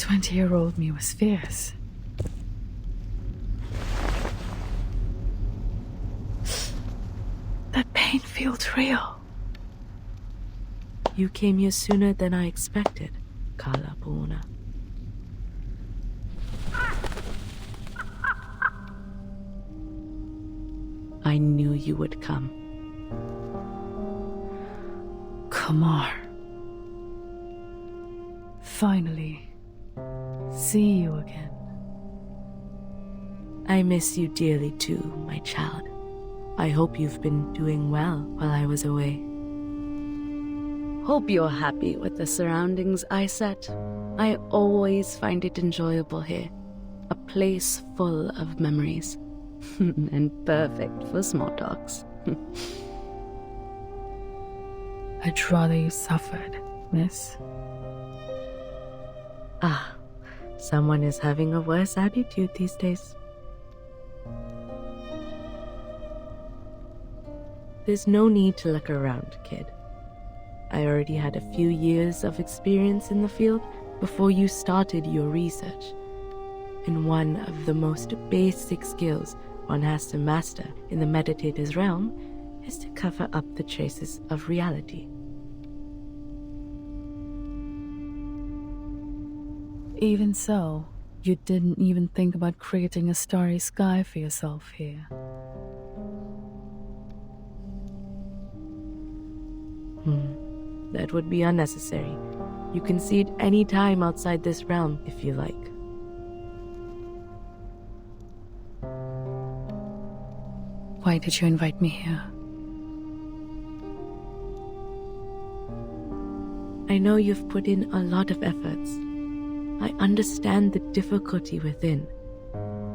20-year-old me was fierce. That pain feels real. You came here sooner than I expected, Kalapuna. I knew you would come. Kumar. Finally, see you again. I miss you dearly too, my child. I hope you've been doing well while I was away. Hope you're happy with the surroundings I set. I always find it enjoyable here. A place full of memories. And perfect for small talks. I'd rather you suffered, miss. Ah, someone is having a worse attitude these days. There's no need to look around, kid. I already had a few years of experience in the field before you started your research. And one of the most basic skills one has to master in the meditator's realm is to cover up the traces of reality. Even so, you didn't even think about creating a starry sky for yourself here. That would be unnecessary. You can see it any time outside this realm if you like. Why did you invite me here? I know you've put in a lot of efforts. I understand the difficulty within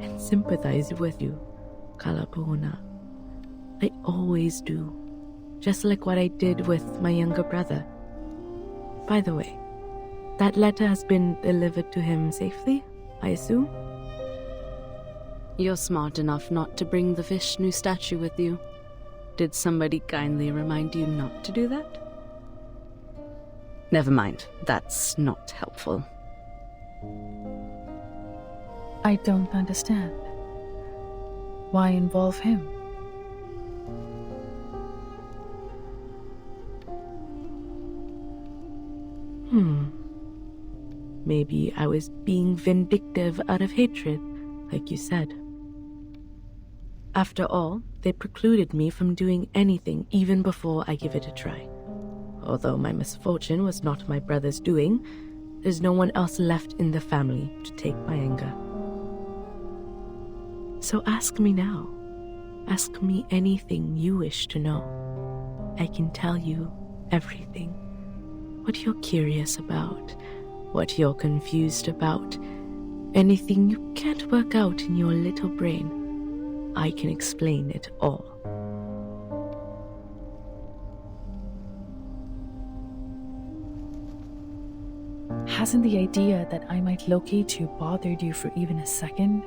and sympathize with you, Kalapuna. I always do, just like what I did with my younger brother. By the way, that letter has been delivered to him safely, I assume? You're smart enough not to bring the Vishnu statue with you. Did somebody kindly remind you not to do that? Never mind, that's not helpful. I don't understand. Why involve him? Maybe I was being vindictive out of hatred, like you said. After all, they precluded me from doing anything even before I give it a try. Although my misfortune was not my brother's doing, there's no one else left in the family to take my anger. So ask me now. Ask me anything you wish to know. I can tell you everything. What you're curious about, what you're confused about, anything you can't work out in your little brain, I can explain it all. Hasn't the idea that I might locate you bothered you for even a second?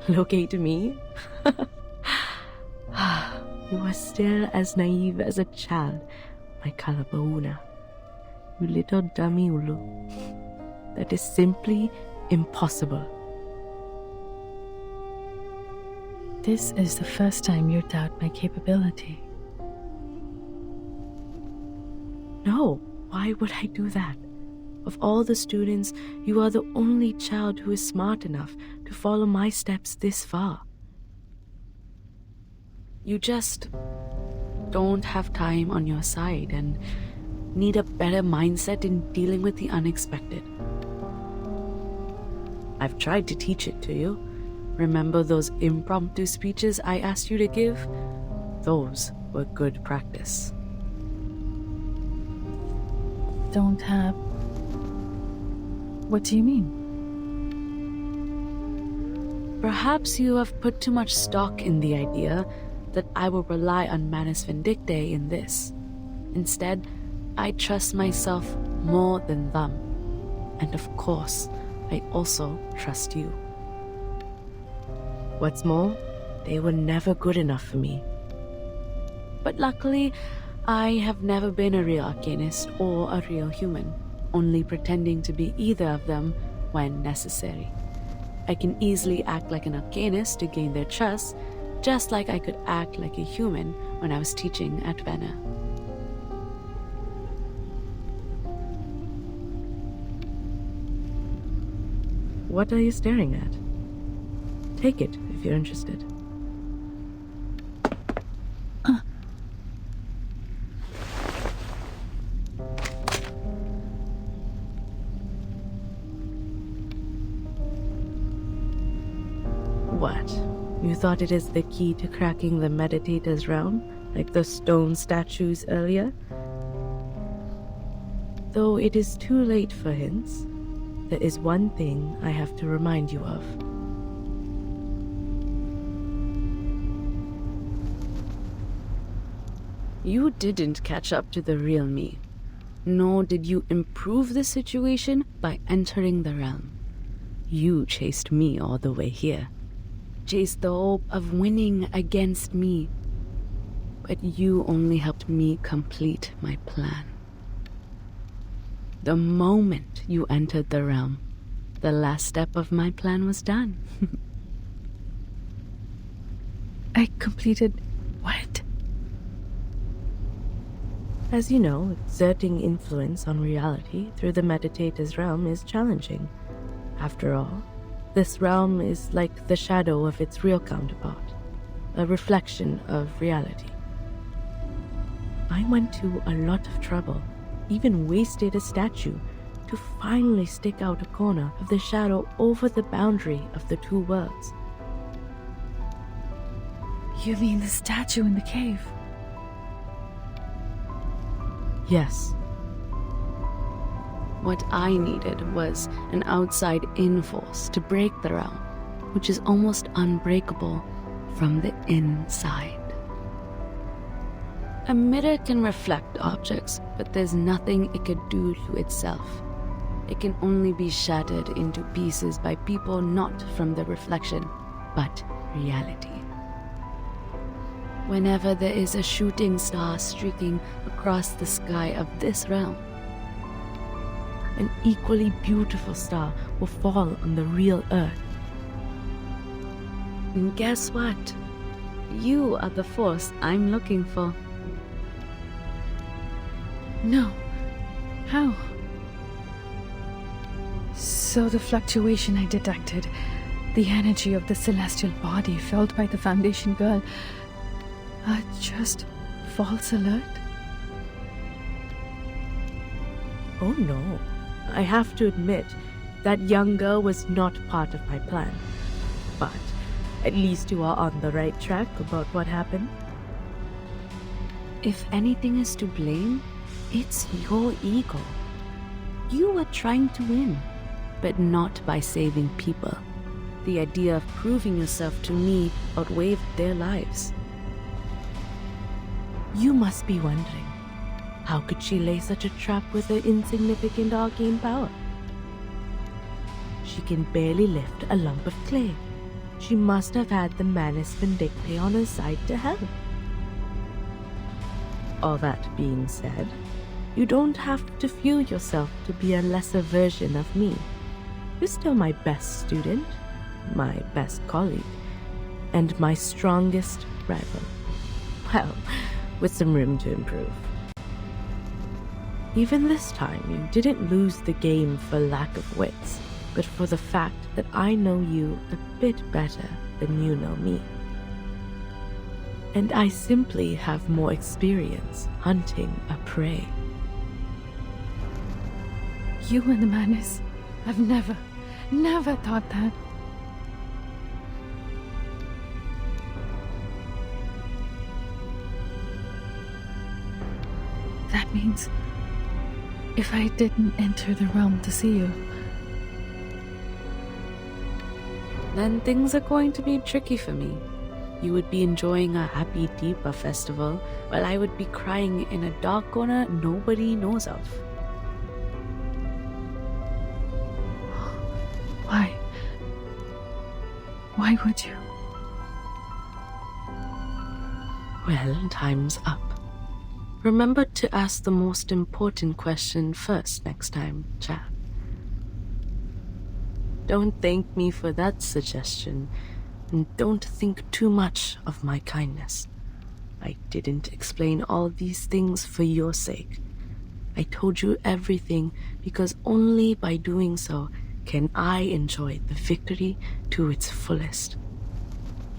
Locate me? You are still as naive as a child, my Kalapauna. You little dummy Ulu. That is simply impossible. This is the first time you doubt my capability. No, why would I do that? Of all the students, you are the only child who is smart enough to follow my steps this far. You just don't have time on your side and need a better mindset in dealing with the unexpected. I've tried to teach it to you. Remember those impromptu speeches I asked you to give? Those were good practice. Don't have... What do you mean? Perhaps you have put too much stock in the idea that I will rely on Manus Vindictae in this. Instead, I trust myself more than them. And of course, I also trust you. What's more, they were never good enough for me. But luckily, I have never been a real arcanist or a real human, only pretending to be either of them when necessary. I can easily act like an arcanist to gain their trust, just like I could act like a human when I was teaching at Venna. What are you staring at? Take it if you're interested. What? You thought it is the key to cracking the meditator's realm, like the stone statues earlier? Though it is too late for hints, there is one thing I have to remind you of. You didn't catch up to the real me, nor did you improve the situation by entering the realm. You chased me all the way here. Chased the hope of winning against me. But you only helped me complete my plan. The moment you entered the realm, the last step of my plan was done. I completed what? As you know, exerting influence on reality through the meditator's realm is challenging. After all, this realm is like the shadow of its real counterpart, a reflection of reality. I went to a lot of trouble, even wasted a statue, to finally stick out a corner of the shadow over the boundary of the two worlds. You mean the statue in the cave? Yes. What I needed was an outside-in force to break the realm, which is almost unbreakable from the inside. A mirror can reflect objects, but there's nothing it could do to itself. It can only be shattered into pieces by people not from the reflection, but reality. Whenever there is a shooting star streaking across the sky of this realm, an equally beautiful star will fall on the real Earth. And guess what? You are the force I'm looking for. No. How? So the fluctuation I detected, the energy of the celestial body felt by the Foundation girl, are just false alert? Oh no. I have to admit, that young girl was not part of my plan. But at least you are on the right track about what happened. If anything is to blame, it's your ego. You were trying to win, but not by saving people. The idea of proving yourself to me outweighed their lives. You must be wondering, how could she lay such a trap with her insignificant arcane power? She can barely lift a lump of clay. She must have had the Manus Vindictae on her side to help. All that being said, you don't have to feel yourself to be a lesser version of me. You're still my best student, my best colleague, and my strongest rival. Well, with some room to improve. Even this time, you didn't lose the game for lack of wits, but for the fact that I know you a bit better than you know me. And I simply have more experience hunting a prey. You and the Manus, I've never thought that. That means if I didn't enter the realm to see you, then things are going to be tricky for me. You would be enjoying a happy Deepa festival, while I would be crying in a dark corner nobody knows of. Why? Why would you? Well, time's up. Remember to ask the most important question first next time, chap. Don't thank me for that suggestion, and don't think too much of my kindness. I didn't explain all these things for your sake. I told you everything because only by doing so can I enjoy the victory to its fullest.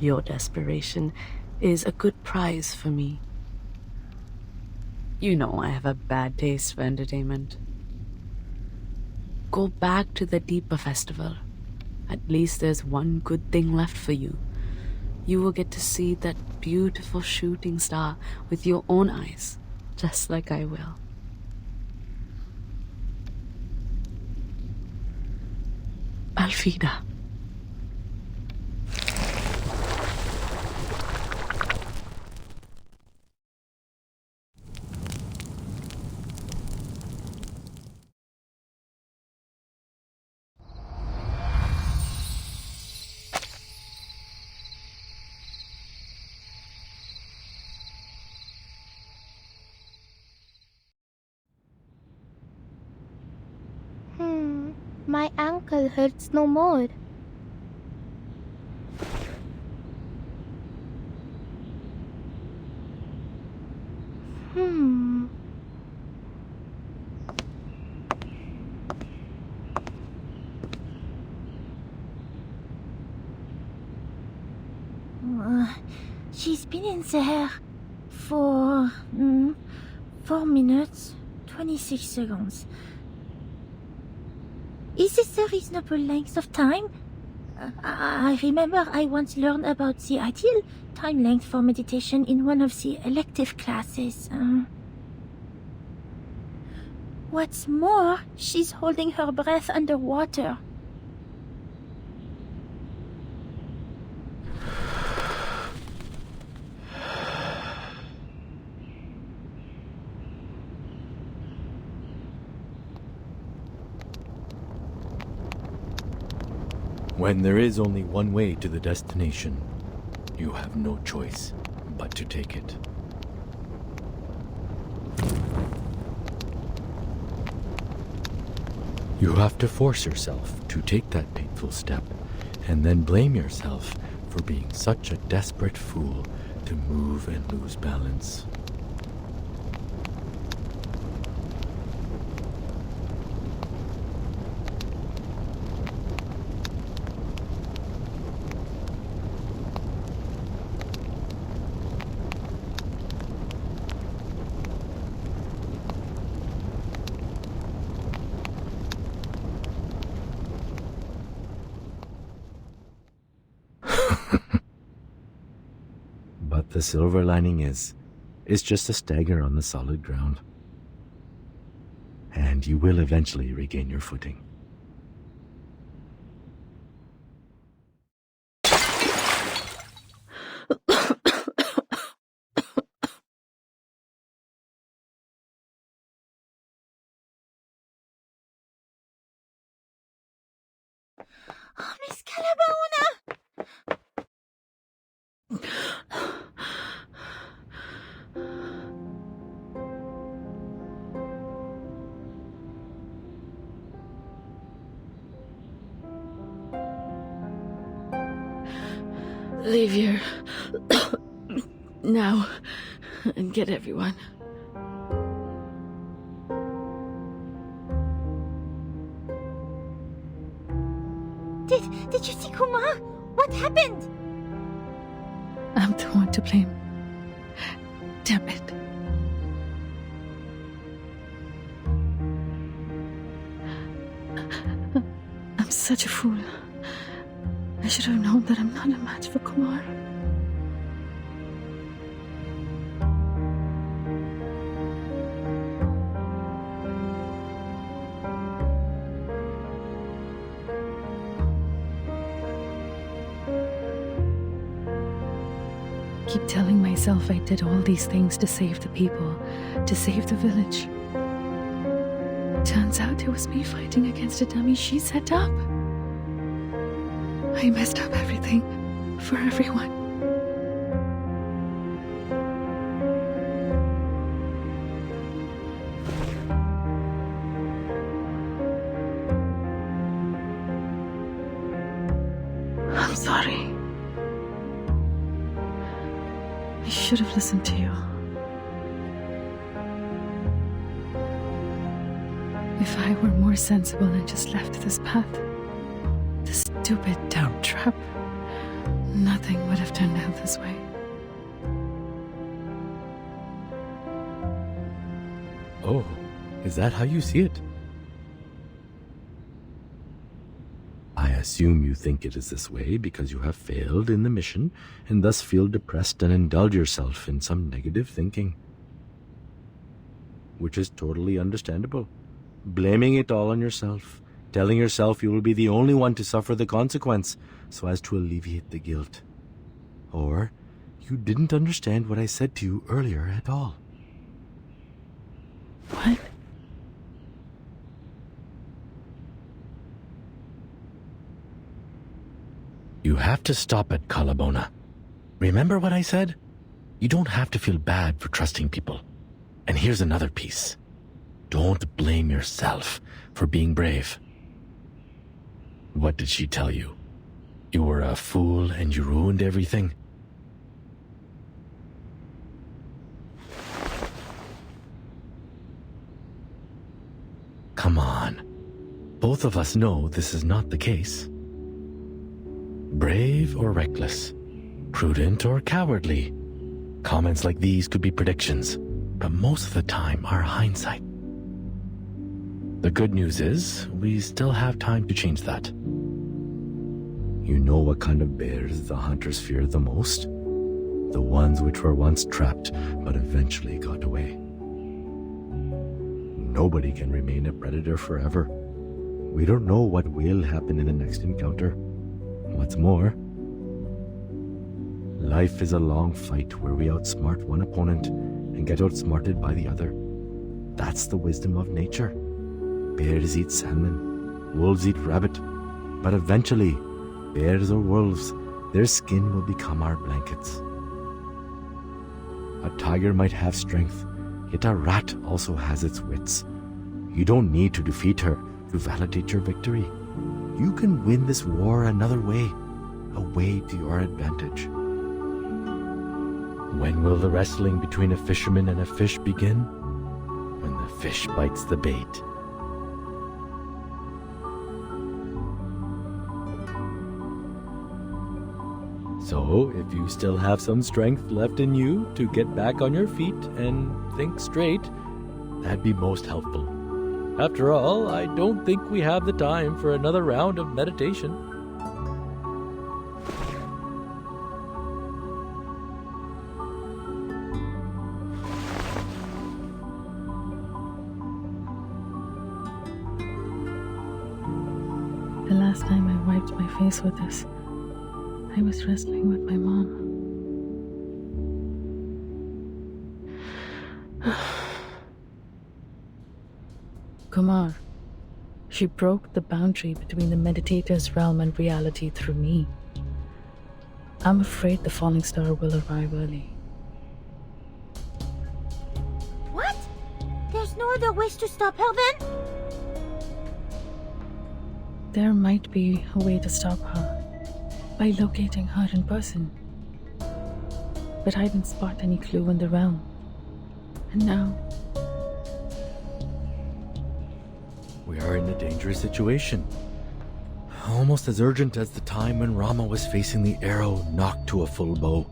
Your desperation is a good prize for me. You know I have a bad taste for entertainment. Go back to the Deepa festival. At least there's one good thing left for you. You will get to see that beautiful shooting star with your own eyes, just like I will. Alfida. My ankle hurts no more. She's been in there for 4 minutes, 26 seconds. Is this a reasonable length of time? I remember I once learned about the ideal time length for meditation in one of the elective classes. What's more, she's holding her breath underwater. When there is only one way to the destination, you have no choice but to take it. You have to force yourself to take that painful step, and then blame yourself for being such a desperate fool to move and lose balance. But the silver lining is just a stagger on the solid ground. And you will eventually regain your footing. Oh, Miss Calabona! Leave here. Now. And get everyone. Did you see Kumar? What happened? I'm the one to blame. Damn it. I'm such a fool. I should have known that I'm not a match for Kumar. Keep telling myself I did all these things to save the people, to save the village. Turns out it was me fighting against a dummy she set up. I messed up everything for everyone. sorry. I should have listened to you. If I were more sensible and just left this path, this stupid doubt trap, nothing would have turned out this way. Oh, is that how you see it? I assume you think it is this way because you have failed in the mission and thus feel depressed and indulge yourself in some negative thinking. Which is totally understandable. Blaming it all on yourself, telling yourself you will be the only one to suffer the consequence so as to alleviate the guilt. Or you didn't understand what I said to you earlier at all. What? You have to stop at Kalabona. Remember what I said? You don't have to feel bad for trusting people. And here's another piece. Don't blame yourself for being brave. What did she tell you? You were a fool and you ruined everything? Come on. Both of us know this is not the case. Brave or reckless, prudent or cowardly. Comments like these could be predictions, but most of the time are hindsight. The good news is, we still have time to change that. You know what kind of bears the hunters fear the most? The ones which were once trapped, but eventually got away. Nobody can remain a predator forever. We don't know what will happen in the next encounter. What's more, life is a long fight where we outsmart one opponent and get outsmarted by the other. That's the wisdom of nature. Bears eat salmon, wolves eat rabbit, but eventually, bears or wolves, their skin will become our blankets. A tiger might have strength, yet a rat also has its wits. You don't need to defeat her to validate your victory. You can win this war another way, a way to your advantage. When will the wrestling between a fisherman and a fish begin? When the fish bites the bait. So, if you still have some strength left in you to get back on your feet and think straight, that'd be most helpful. After all, I don't think we have the time for another round of meditation. The last time I wiped my face with this, I was wrestling with my mom. Kumar, she broke the boundary between the meditator's realm and reality through me. I'm afraid the falling star will arrive early. What? There's no other ways to stop her then? There might be a way to stop her by locating her in person. But I didn't spot any clue in the realm. And now, we are in a dangerous situation. Almost as urgent as the time when Rama was facing the arrow knocked to a full bow.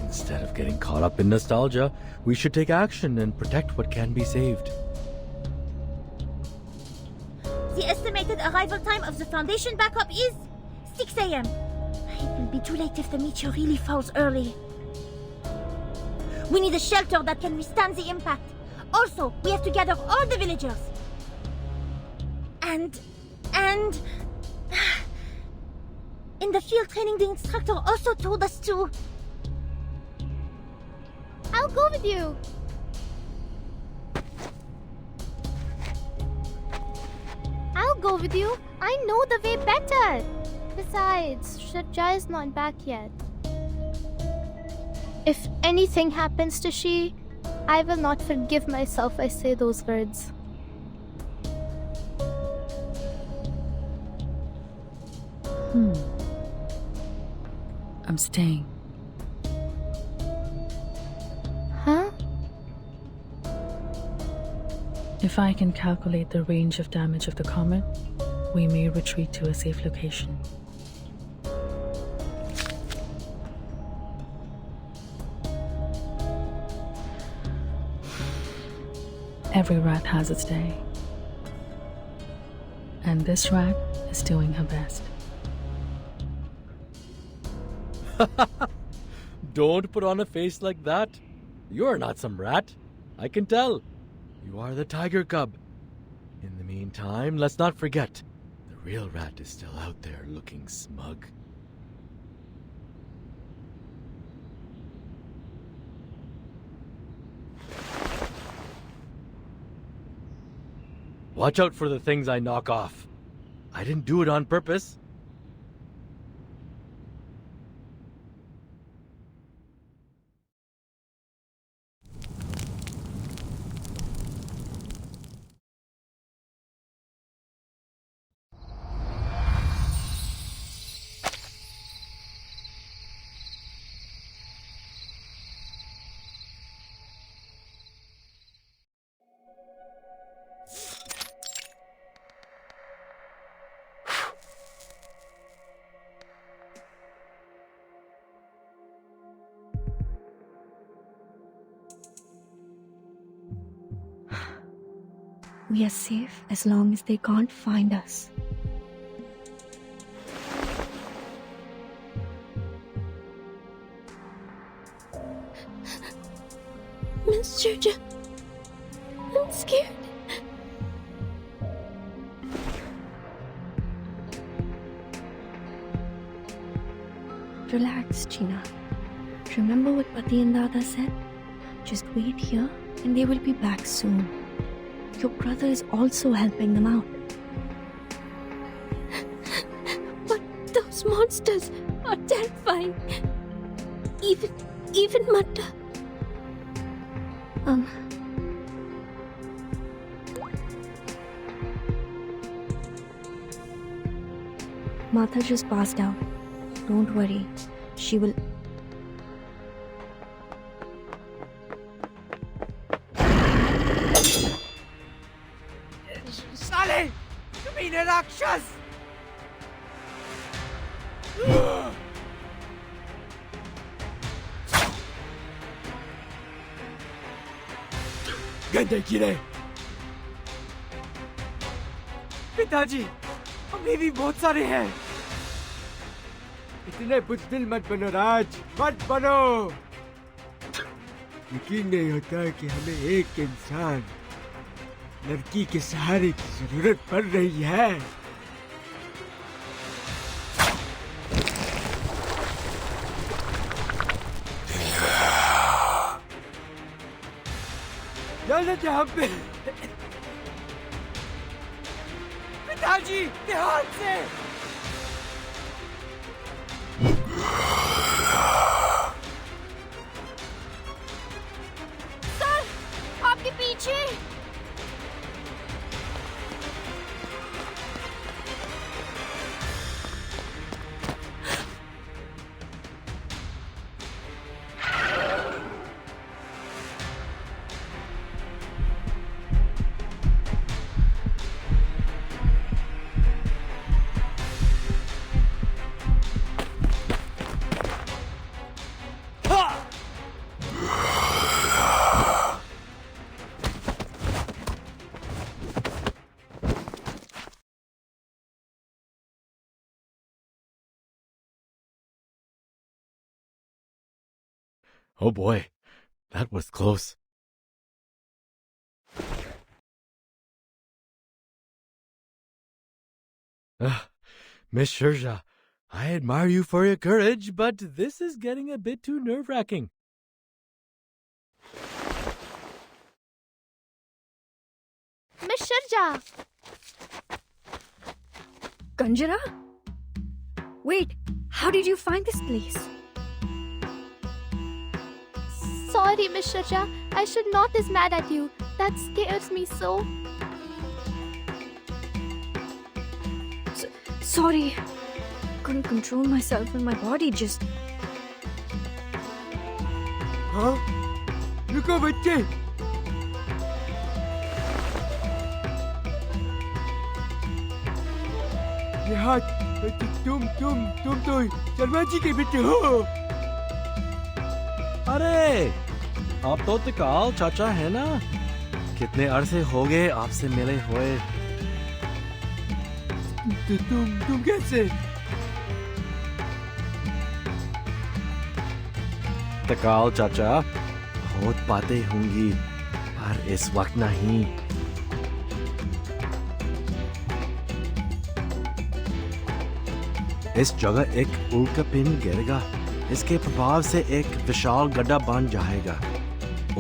Instead of getting caught up in nostalgia, we should take action and protect what can be saved. The estimated arrival time of the Foundation backup is 6 a.m. It will be too late if the meteor really falls early. We need a shelter that can withstand the impact. Also, we have to gather all the villagers. And... in the field training, the instructor also told us to... I'll go with you. I'll go with you. I know the way better. Besides, Shadja is not back yet. If anything happens to she, I will not forgive myself I say those words. I'm staying. Huh? If I can calculate the range of damage of the comet, we may retreat to a safe location. Every rat has its day. And this rat is doing her best. Don't put on a face like that. You're not some rat. I can tell. You are the tiger cub. In the meantime, let's not forget, the real rat is still out there looking smug. Watch out for the things I knock off. I didn't do it on purpose. We are safe as long as they can't find us. Miss Georgia, I'm scared. Relax, Gina. Remember what Pati and Dada said? Just wait here and they will be back soon. Your brother is also helping them out. But those monsters are terrifying. Even Matta. Martha just passed out. Don't worry. She will... साले कमीने राक्षस गंदे कीड़े पिताजी अभी भी बहुत सारे हैं इतने बुज़दिल मत बनो राज मत बनो यकीन नहीं होता कि हमें एक इंसान लड़की के सहारे की जरूरत पड़ रही है जल्द यहाँ पे पिताजी ध्यान से सर, आपके पीछे। Oh boy, that was close. Miss Shirja, I admire you for your courage, but this is getting a bit too nerve-wracking. Miss Shirja! Kanjara? Wait, how did you find this place? Sorry, Miss Shirja. I should not is mad at you. That scares me so. Sorry. Couldn't control myself and my body just हाँ रुको बच्चे ये हाथ तुम तो शर्मा जी के बेटे हो अरे आप तो तकाल चाचा है ना कितने अरसे हो गए आपसे मिले हुए तो तुम कैसे तकाल चाचा बहुत बातें होंगी पर इस वक्त नहीं इस जगह एक उल्का पिन गिरेगा इसके प्रभाव से एक विशाल गड्ढा बन जाएगा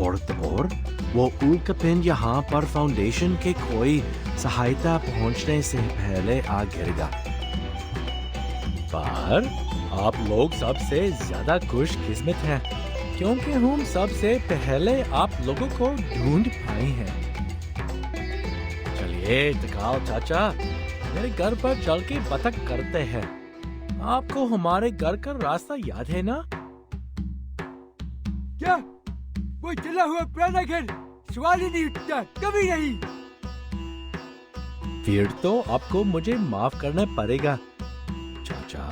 और तो और वो उल्का पिन यहाँ पर फाउंडेशन के कोई सहायता पहुँचने से पहले आ गिरेगा पर आप लोग सबसे ज्यादा खुशकिस्मत हैं क्योंकि हम सबसे पहले आप लोगों को ढूंढ पाए हैं चलिए तकाल चाचा मेरे घर पर चल के बतख करते हैं आपको हमारे घर का रास्ता याद है ना क्या वो चला हुआ पुराना घर सवाल ही नहीं उठता कभी नहीं फिर तो आपको मुझे माफ करना पड़ेगा चाचा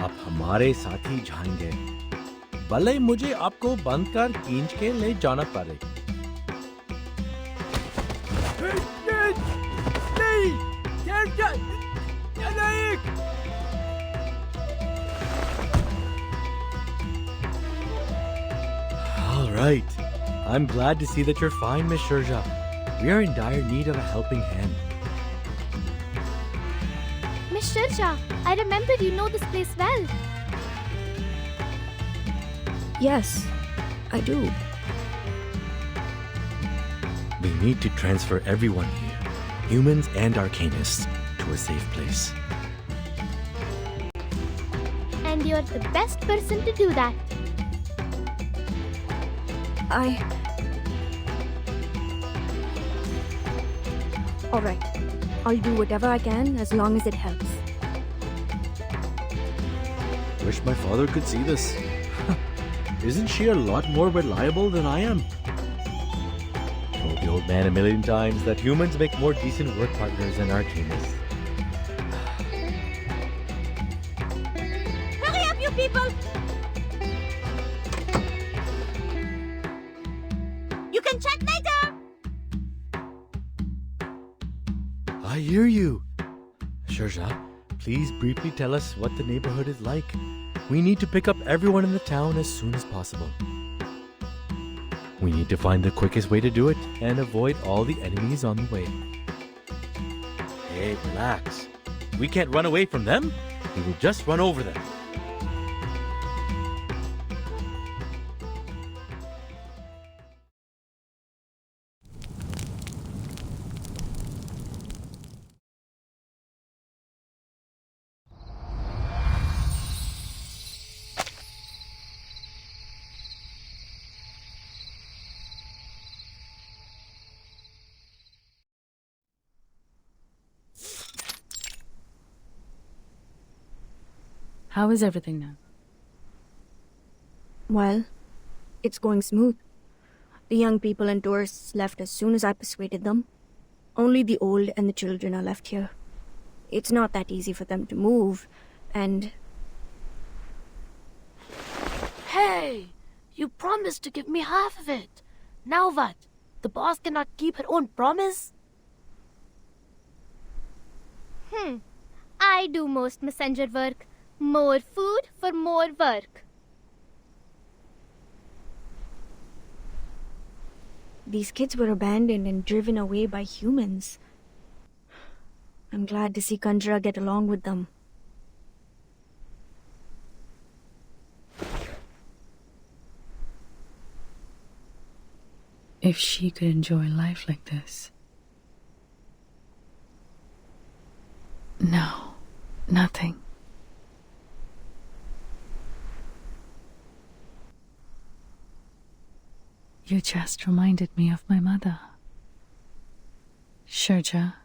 आप हमारे साथ ही जाएंगे भले मुझे आपको बंद कर खींच के ले जाना पड़े All right. I'm glad to see that you're fine, Miss Shurja. We are in dire need of a helping hand. Miss Shirja, I remember you know this place well. Yes, I do. We need to transfer everyone here, humans and arcanists, to a safe place. And you're the best person to do that. Alright, I'll do whatever I can as long as it helps. Wish my father could see this. Isn't she a lot more reliable than I am? Told the old man a million times that humans make more decent work partners than arcanists. Hurry up, you people! You can chat later! I hear you. Shurja, please briefly tell us what the neighborhood is like. We need to pick up everyone in the town as soon as possible. We need to find the quickest way to do it and avoid all the enemies on the way. Hey, relax. We can't run away from them. We will just run over them. How is everything now? Well, it's going smooth. The young people and tourists left as soon as I persuaded them. Only the old and the children are left here. It's not that easy for them to move, and... Hey! You promised to give me half of it. Now what? The boss cannot keep her own promise? I do most messenger work. More food for more work. These kids were abandoned and driven away by humans. I'm glad to see Kanjra get along with them. If she could enjoy life like this. No, nothing. You just reminded me of my mother. Shurja,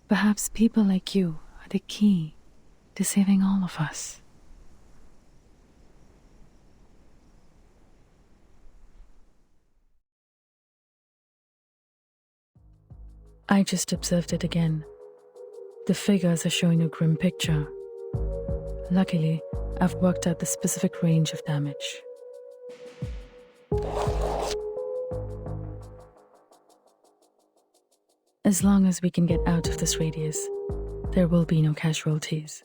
perhaps people like you are the key to saving all of us. I just observed it again. The figures are showing a grim picture. Luckily, I've worked out the specific range of damage. As long as we can get out of this radius, there will be no casualties.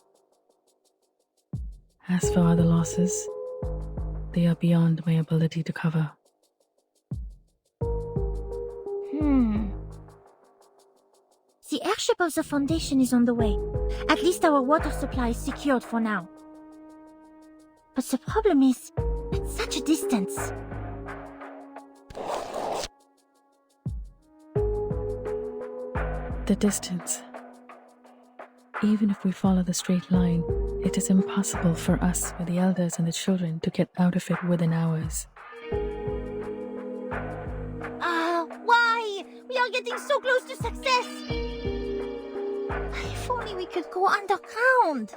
As for other losses, they are beyond my ability to cover. The airship of the Foundation is on the way. At least our water supply is secured for now. But the problem is, at such a distance. The distance. Even if we follow the straight line, it is impossible for us with the elders and the children to get out of it within hours. Why? We are getting so close to success! If only we could go underground.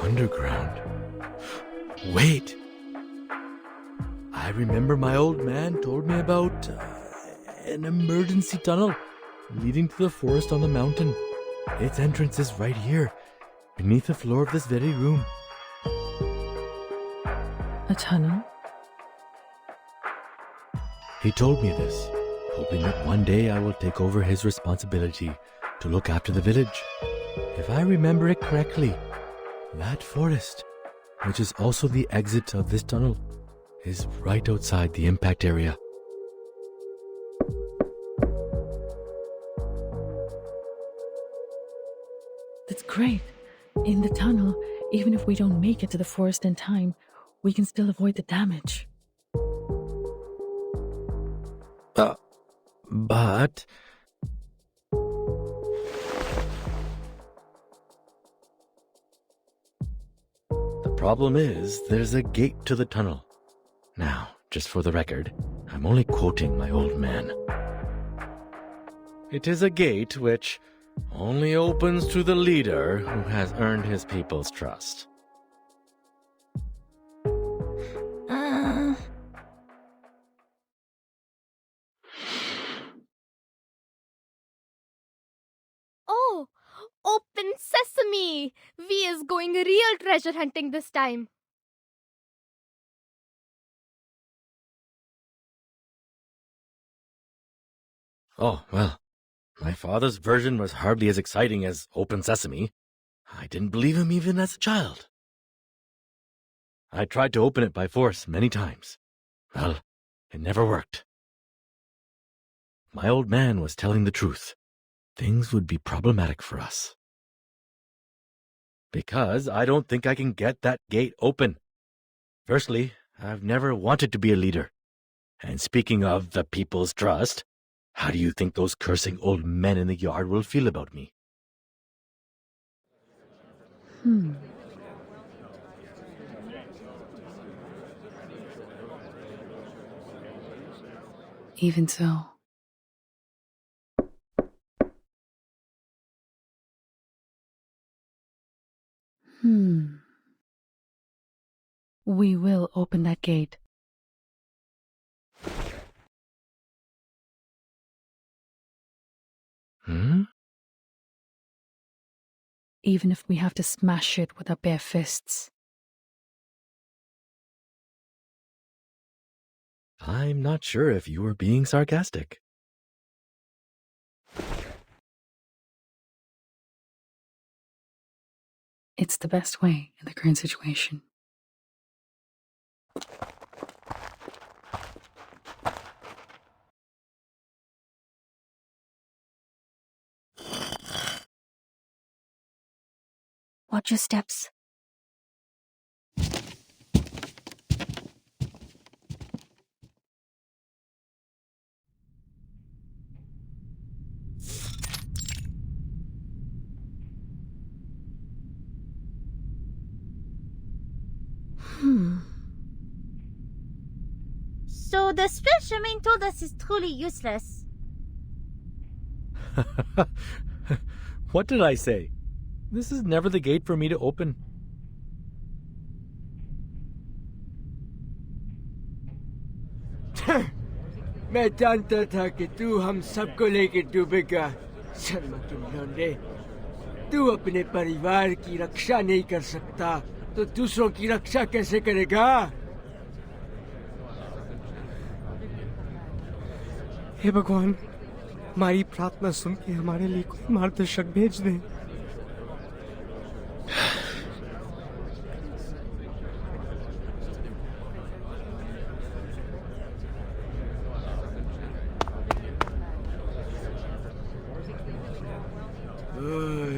Underground? Wait! I remember my old man told me about an emergency tunnel leading to the forest on the mountain. Its entrance is right here, beneath the floor of this very room. A tunnel? He told me this, hoping that one day I will take over his responsibility to look after the village. If I remember it correctly, that forest, which is also the exit of this tunnel, is right outside the impact area. That's great. In the tunnel, even if we don't make it to the forest in time, we can still avoid the damage. But... The problem is, there's a gate to the tunnel. Now, just for the record, I'm only quoting my old man. It is a gate which only opens to the leader who has earned his people's trust. Oh, open sesame! We is going real treasure hunting this time. Oh, well, my father's version was hardly as exciting as Open Sesame. I didn't believe him even as a child. I tried to open it by force many times. Well, it never worked. My old man was telling the truth. Things would be problematic for us. Because I don't think I can get that gate open. Firstly, I've never wanted to be a leader. And speaking of the people's trust, how do you think those cursing old men in the yard will feel about me? Even so. We will open that gate. Even if we have to smash it with our bare fists. I'm not sure if you were being sarcastic. It's the best way in the current situation. Watch your steps. So the spell Charmaine told us is truly useless. What did I say? This is never the gate for me to open. मैं जानता था कि तू हम सबको लेके डूबेगा। शर्मा के लौंडे, तू अपने परिवार की रक्षा नहीं कर सकता तो दूसरों की रक्षा कैसे करेगा? हे भगवान, हमारी प्रार्थना सुन के हमारे लिए कोई मार्गदर्शक भेज दे।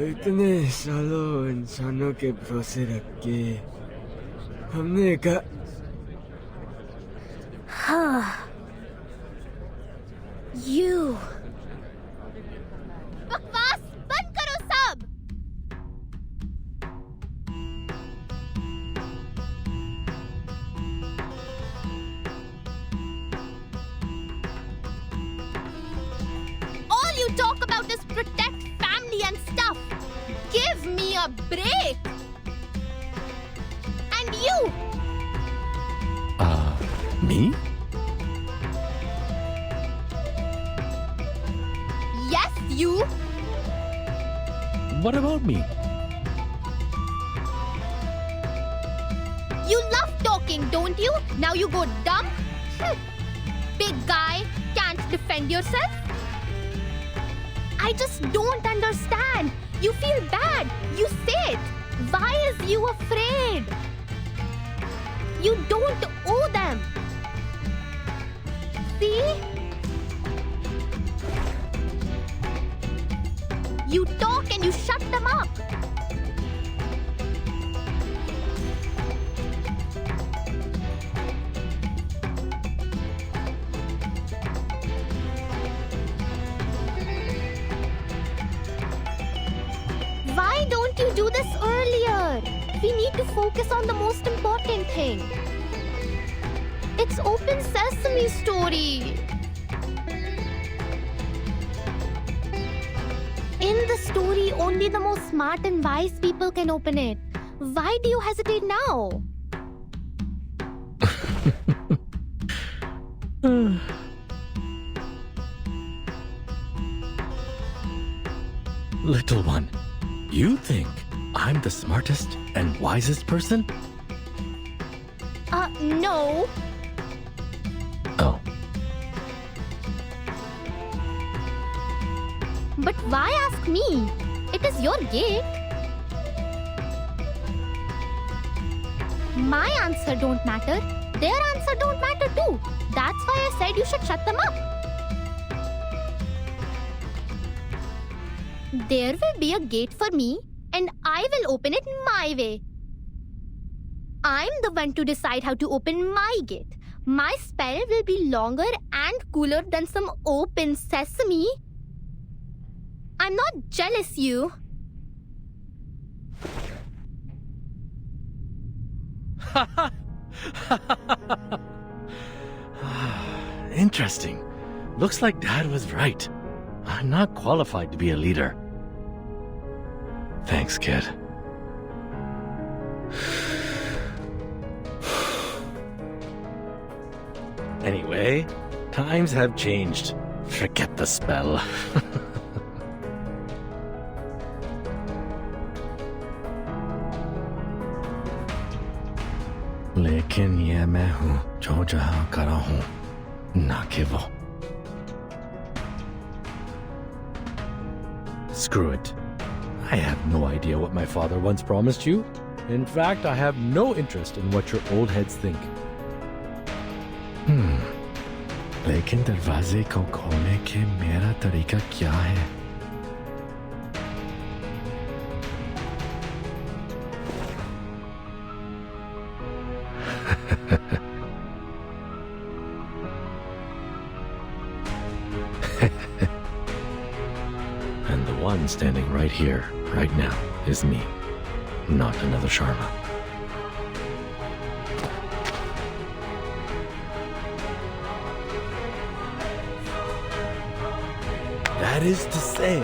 इतने सालों इंसानों के भरोसे रख के हमने कहा You. बकवास बंद करो सब। All you talk about is protect family and stuff. Give me a break. And you, Me? yes, you. What about me? You love talking, don't you? Now you go dumb? Big guy, can't defend yourself? I just don't understand. You feel bad. You say it. Why is you afraid? You don't owe them. See? You talk and you shut them up. Why don't you do this earlier? We need to focus on the most important thing. It's open sesame story. In the story, only the most smart and wise people can open it. Why do you hesitate now? Little one, you think I'm the smartest and wisest person? No. Oh, But why ask me? It is your gate. My answer don't matter. Their answer don't matter too. That's why I said you should shut them up. There will be a gate for me, and I will open it my way. I'm the one to decide how to open my gate. My spell will be longer and cooler than some open sesame. I'm not jealous, you. interesting. Looks like Dad was right. I'm not qualified to be a leader. Thanks, kid. Anyway, times have changed. Forget the spell. लेकिन ये मैं हूँ जो जहाँ करा हूँ ना कि वो. Screw it. I have no idea what my father once promised you. In fact, I have no interest in what your old heads think. लेकिन दरवाजे को खोलने के मेरा तरीका क्या है? And the one standing right here, right now, is me, not another Sharma. That is to say...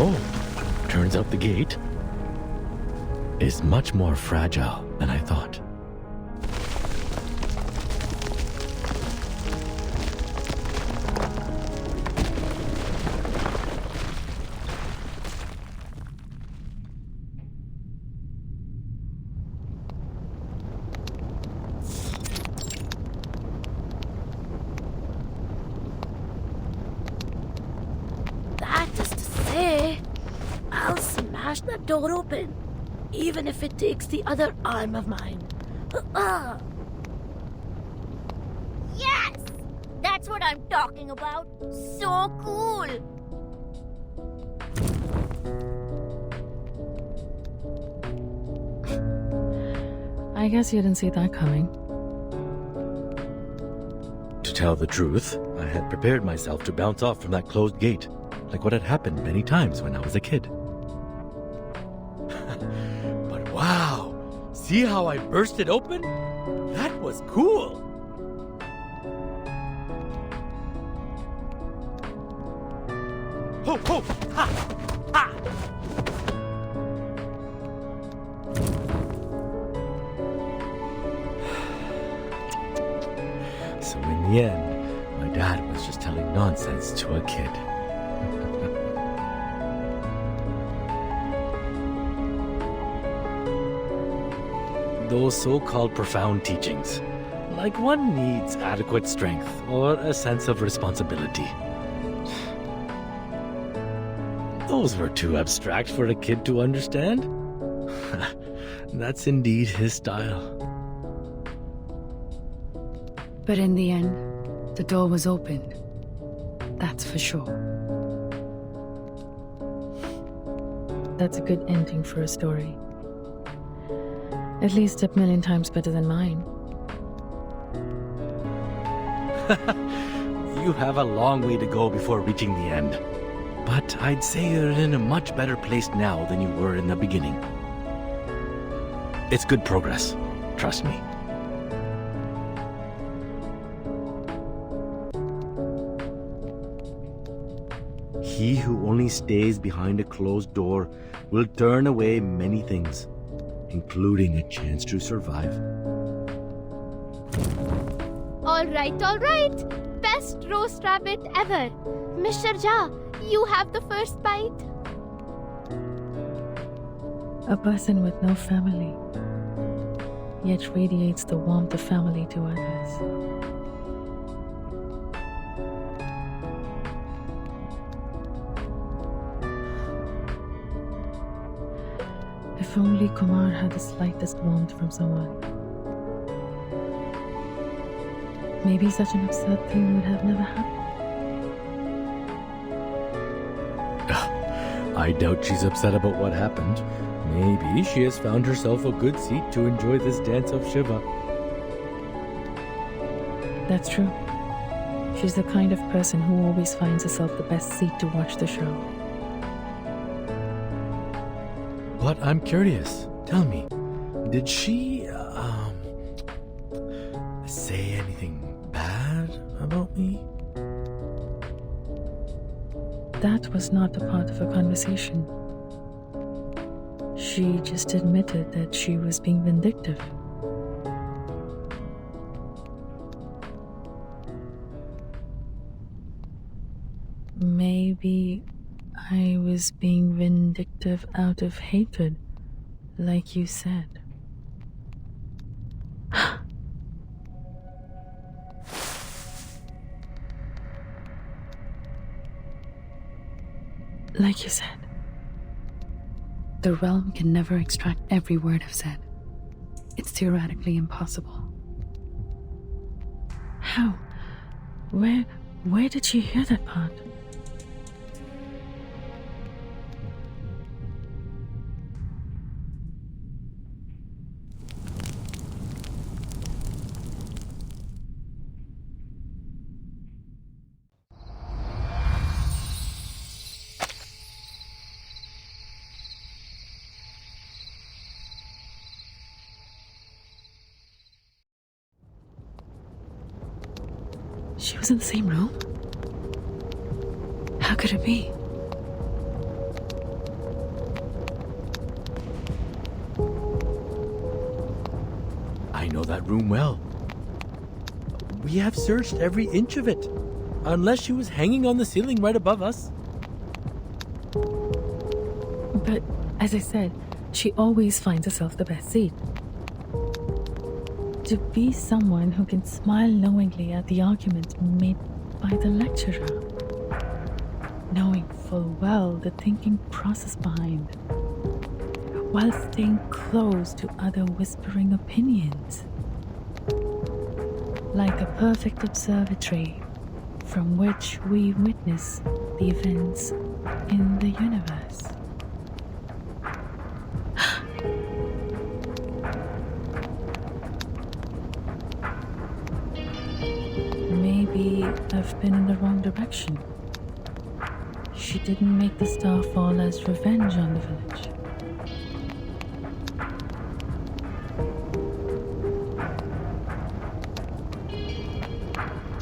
Oh, turns out the gate is much more fragile than I thought. That is to say, I'll smash that door open, even if it takes the other arm of mine. Yes! That's what I'm talking about. So cool. I guess you didn't see that coming. To tell the truth, I had prepared myself to bounce off from that closed gate, like what had happened many times when I was a kid. But wow! See how I burst it open? That was cool! Ho ho! Ha! Ha! So in the end, my dad was just telling nonsense to a kid. Those so-called profound teachings, like one needs adequate strength or a sense of responsibility. Those were too abstract for a kid to understand. That's indeed his style. But in the end, the door was opened. That's for sure. That's a good ending for a story. At least 1,000,000 times better than mine. You have a long way to go before reaching the end. But I'd say you're in a much better place now than you were in the beginning. It's good progress. Trust me. He who only stays behind a closed door will turn away many things, including a chance to survive. All right. Best roast rabbit ever. Mr. Jha, you have the first bite. A person with no family, yet radiates the warmth of family to others. If only Kumar had the slightest warmth from someone. Maybe such an absurd thing would have never happened. I doubt she's upset about what happened. Maybe she has found herself a good seat to enjoy this dance of Shiva. That's true. She's the kind of person who always finds herself the best seat to watch the show. But I'm curious. Tell me, did she, say anything bad about me? That was not a part of a conversation. She just admitted that she was being vindictive. Maybe I was being vindictive out of hatred, like you said. Like you said, the realm can never extract every word I've said. It's theoretically impossible. How? Where did she hear that part? She was in the same room? How could it be? room well. We have searched every inch of it, unless she was hanging on the ceiling right above us. But, as I said, she always finds herself the best seat. To be someone who can smile knowingly at the argument made by the lecturer, knowing full well the thinking process behind, while staying close to other whispering opinions, like a perfect observatory from which we witness the events in the universe. Maybe I've been in the wrong direction. She didn't make the star fall as revenge on the village.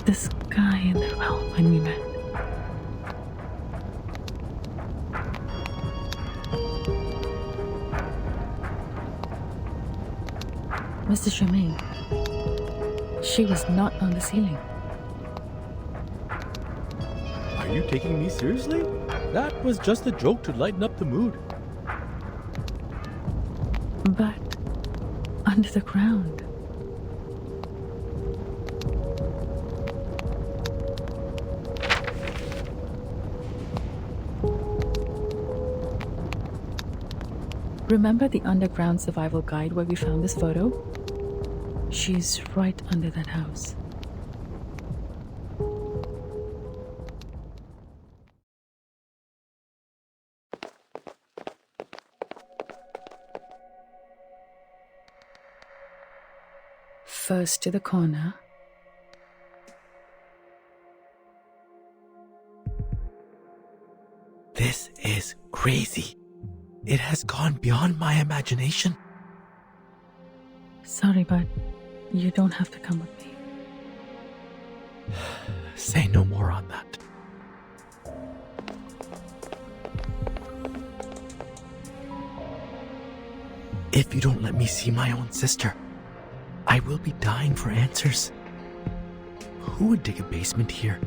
This guy in the realm when we met. Mr. Germain, she was not on the ceiling. Are you taking me seriously? That was just a joke to lighten up the mood. But under the ground. Remember the underground survival guide where we found this photo? She's right under that house. First to the corner. This is crazy. It has gone beyond my imagination. Sorry, but you don't have to come with me. Say no more on that. If you don't let me see my own sister, I will be dying for answers. Who would dig a basement here?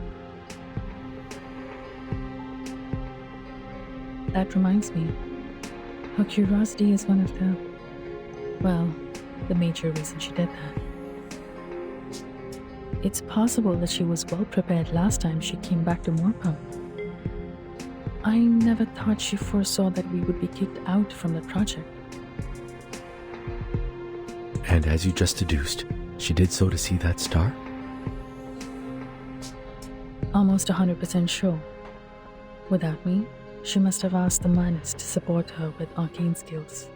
That reminds me. Her curiosity is one of the major reasons she did that. It's possible that she was well prepared last time she came back to Morpam. I never thought she foresaw that we would be kicked out from the project. And as you just deduced, she did so to see that star? Almost 100% sure. Without me, she must have asked the Manus to support her with arcane skills.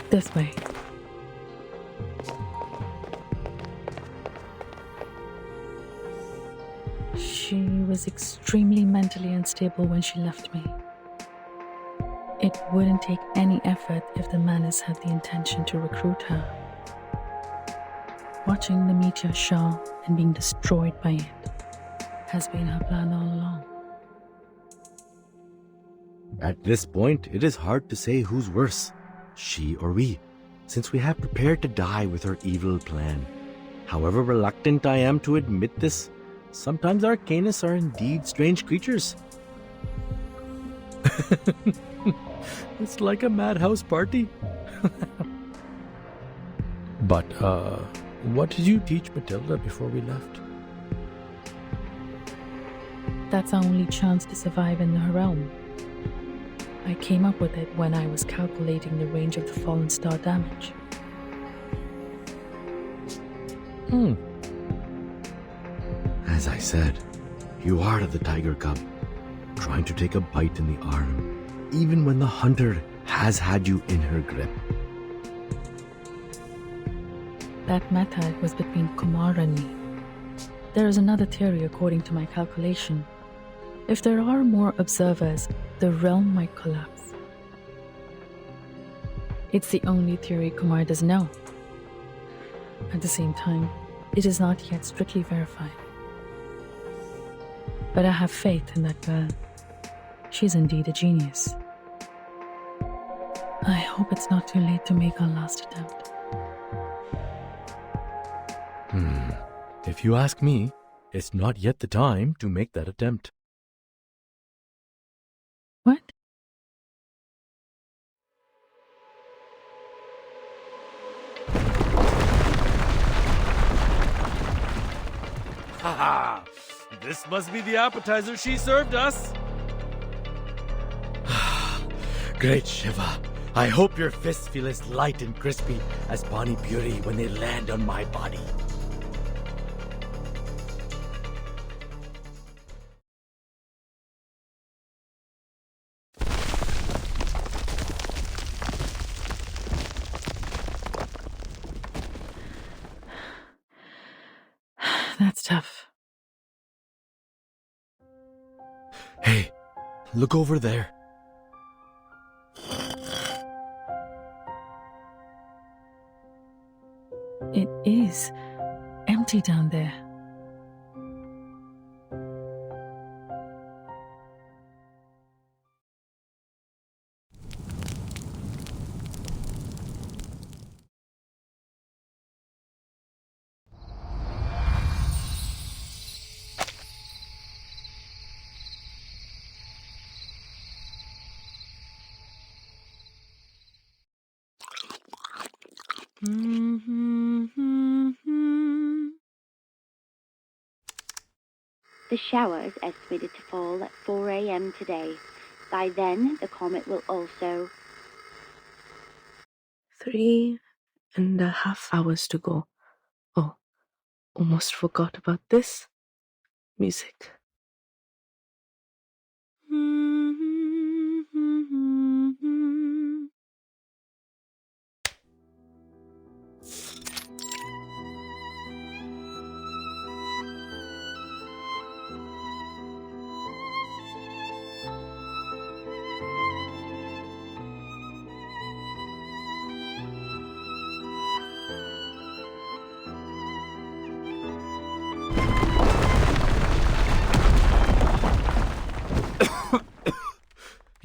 This way. She was extremely mentally unstable when she left me. It wouldn't take any effort if the Manus had the intention to recruit her. Watching the meteor shower and being destroyed by it has been her plan all along. At this point, it is hard to say who's worse, she or we, since we have prepared to die with her evil plan. However reluctant I am to admit this, sometimes Arcanists are indeed strange creatures. It's like a madhouse party. But, what did you teach Matilda before we left? That's our only chance to survive in her realm. I came up with it when I was calculating the range of the fallen star damage. As I said, you are the tiger cub, trying to take a bite in the arm, even when the hunter has had you in her grip. That method was between Kumar and me. There is another theory according to my calculation. If there are more observers, the realm might collapse. It's the only theory Kumar doesn't know. At the same time, it is not yet strictly verified. But I have faith in that girl. She's indeed a genius. I hope it's not too late to make our last attempt. If you ask me, it's not yet the time to make that attempt. What? Haha! This must be the appetizer she served us. Great Shiva. I hope your fists feel as light and crispy as Pani Puri when they land on my body. That's tough. Hey, look over there. It is empty down there. The shower is estimated to fall at 4 a.m. today. By then, the comet will also... 3.5 hours to go. Oh, almost forgot about this. Music.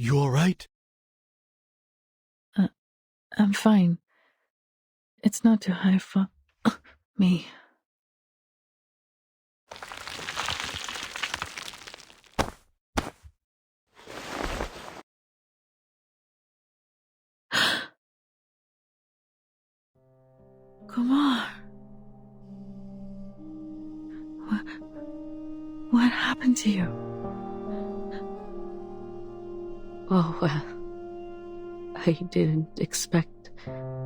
You alright? I'm fine. It's not too high for me. Kumar. What happened to you? Oh, well, I didn't expect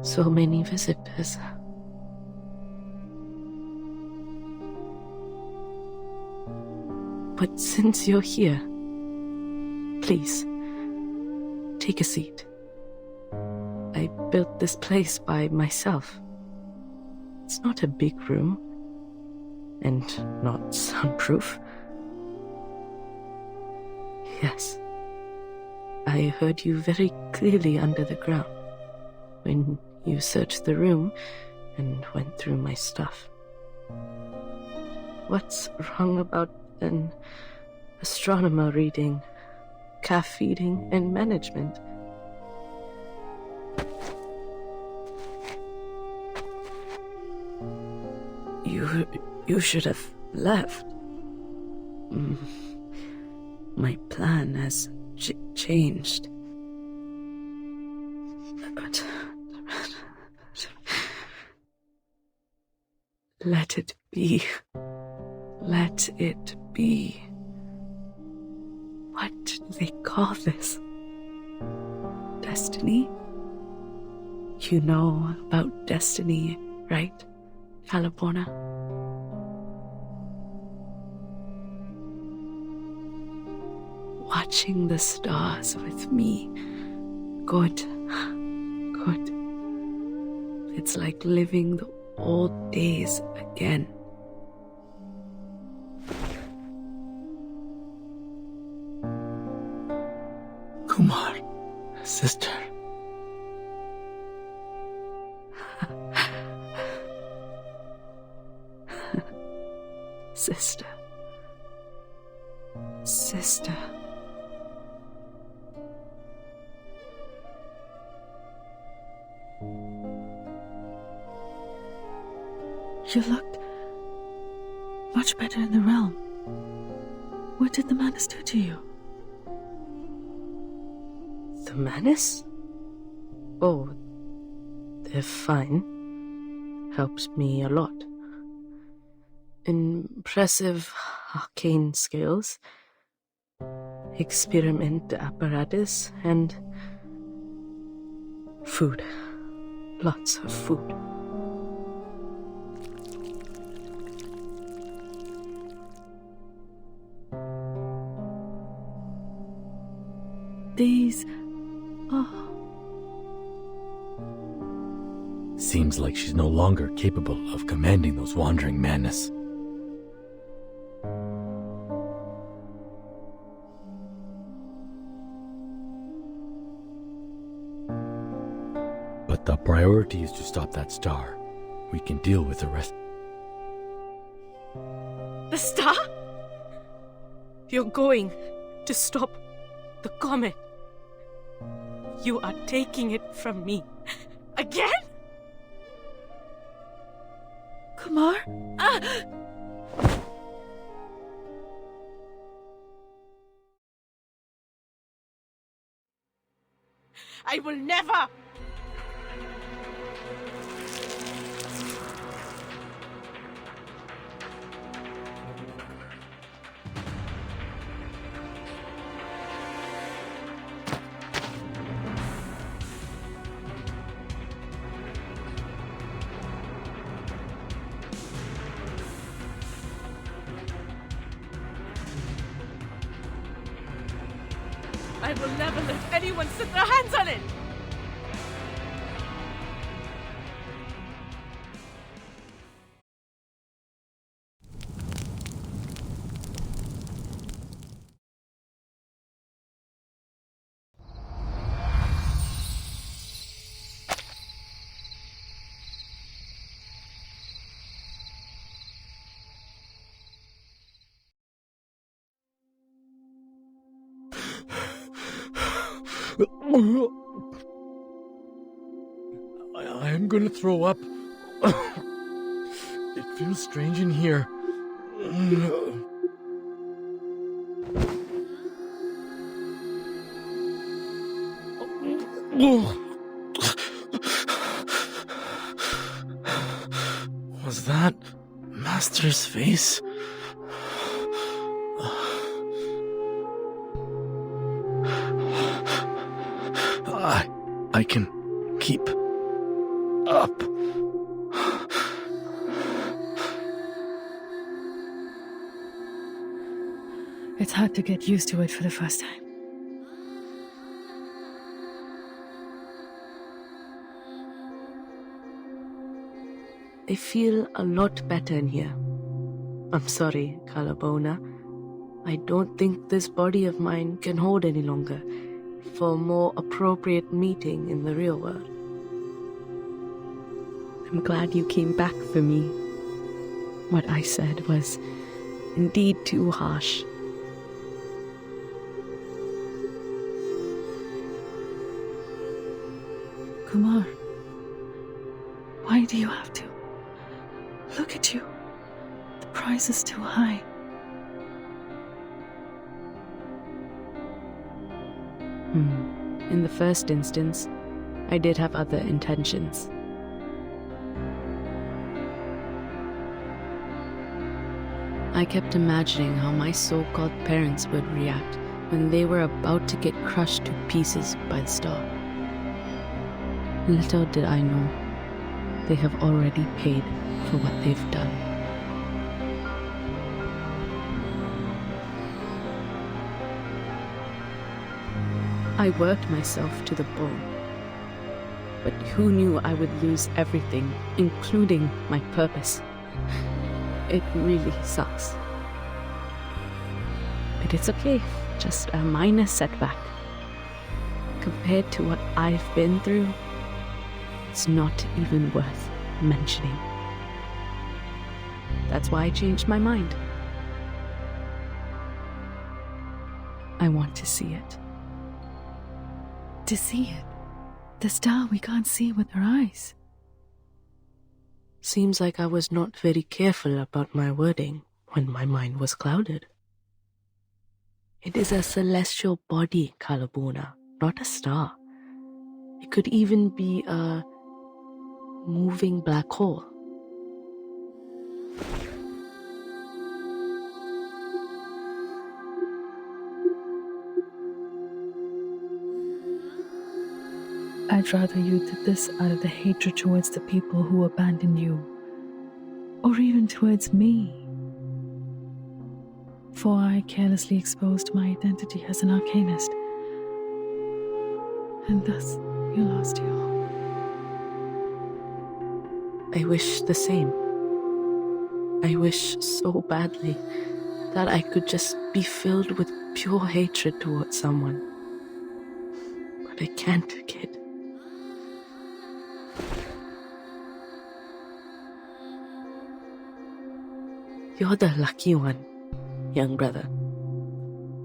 so many visitors. But since you're here, please, take a seat. I built this place by myself. It's not a big room, and not soundproof. Yes, I heard you very clearly under the ground when you searched the room and went through my stuff. What's wrong about an astronomer reading calf feeding and management? You should have left. My plan has changed. But let it be. Let it be. What do they call this? Destiny? You know about destiny, right, California? Watching the stars with me. Good. Good. It's like living the old days again. Kumar, sister. Sister. Sister. much better in the realm. What did the Manus do to you? The Manus? Oh, they're fine. Helps me a lot. Impressive arcane skills, experiment apparatus, and food. Lots of food. These... oh... Seems like she's no longer capable of commanding those wandering Manus. But the priority is to stop that star. We can deal with the rest. The star? You're going to stop the comet. You are taking it from me. Again? Kumar? I will never! I will never let anyone sit their hands on it! I'm gonna throw up. It feels strange in here. Was that Master's face? I can keep up. It's hard to get used to it for the first time. I feel a lot better in here. I'm sorry, Calabona. I don't think this body of mine can hold any longer for a more appropriate meeting in the real world. I'm glad you came back for me. What I said was indeed too harsh. Kumar, why do you have to? Look at you. The price is too high. In the first instance, I did have other intentions. I kept imagining how my so-called parents would react when they were about to get crushed to pieces by the star. Little did I know, they have already paid for what they've done. I worked myself to the bone. But who knew I would lose everything, including my purpose? It really sucks. But it's okay, just a minor setback. Compared to what I've been through, it's not even worth mentioning. That's why I changed my mind. I want to see it. To see it. The star we can't see with our eyes. Seems like I was not very careful about my wording, when my mind was clouded. It is a celestial body, Kalabona, not a star. It could even be a moving black hole. I'd rather you did this out of the hatred towards the people who abandoned you, or even towards me. For I carelessly exposed my identity as an arcanist, and thus you lost your home. I wish the same. I wish so badly that I could just be filled with pure hatred towards someone. But I can't, kid. You're the lucky one, young brother.